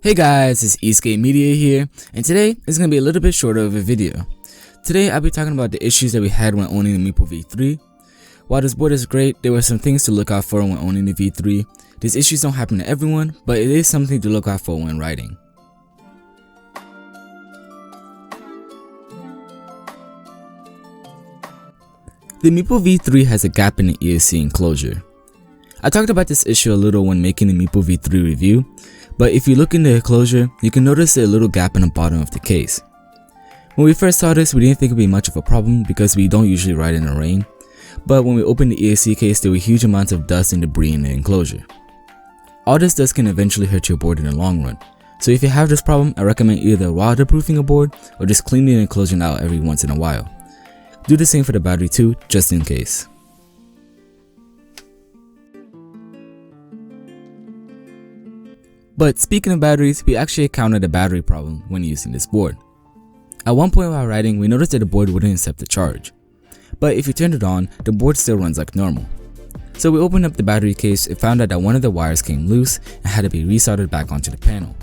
Hey guys, it's Skate Media here, and today is going to be a little bit shorter of a video. Today I'll be talking about the issues that we had when owning the Meepo V3. While this board is great, there were some things to look out for when owning the V3. These issues don't happen to everyone, but it is something to look out for when riding. The Meepo V3 has a gap in the ESC enclosure. I talked about this issue a little when making the Meepo V3 review, but if you look in the enclosure, you can notice a little gap in the bottom of the case. When we first saw this, we didn't think it would be much of a problem because we don't usually ride in the rain, but when we opened the ESC case, there were huge amounts of dust and debris in the enclosure. All this dust can eventually hurt your board in the long run, so if you have this problem, I recommend either waterproofing a board or just cleaning the enclosure out every once in a while. Do the same for the battery too, just in case. But speaking of batteries, we actually encountered a battery problem when using this board. At one point while riding, we noticed that the board wouldn't accept the charge. But if you turned it on, the board still runs like normal. So we opened up the battery case and found out that one of the wires came loose and had to be resoldered back onto the panel.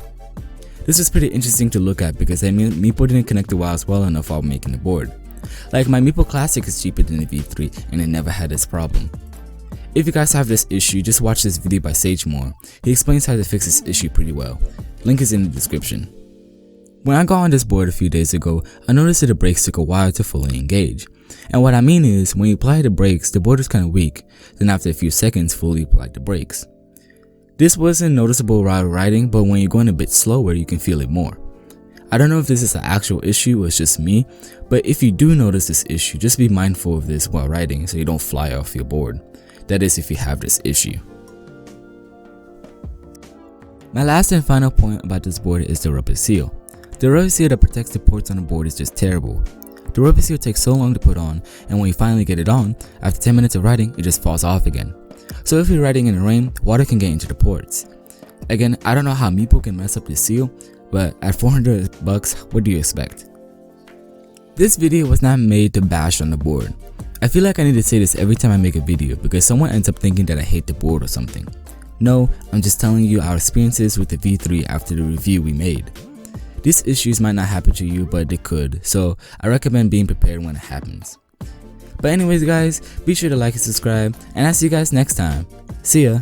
This was pretty interesting to look at because Meepo didn't connect the wires well enough while making the board. Like my Meepo Classic is cheaper than the V3 and it never had this problem. If you guys have this issue, just watch this video by SageMore. He explains how to fix this issue pretty well. Link is in the description. When I got on this board a few days ago, I noticed that the brakes took a while to fully engage. And what I mean is, when you apply the brakes, the board is kind of weak, then after a few seconds fully apply the brakes. This wasn't noticeable while riding, but when you're going a bit slower, you can feel it more. I don't know if this is an actual issue or it's just me, but if you do notice this issue, just be mindful of this while riding so you don't fly off your board. That is if you have this issue. My last and final point about this board is the rubber seal. The rubber seal that protects the ports on the board is just terrible. The rubber seal takes so long to put on, and when you finally get it on, after 10 minutes of riding, it just falls off again. So if you're riding in the rain, water can get into the ports. Again, I don't know how Meepo can mess up this seal, but at $400, what do you expect? This video was not made to bash on the board. I feel like I need to say this every time I make a video because someone ends up thinking that I hate the board or something. No, I'm just telling you our experiences with the V3 after the review we made. These issues might not happen to you, but they could, so I recommend being prepared when it happens. But anyways guys, be sure to like and subscribe, and I'll see you guys next time. See ya!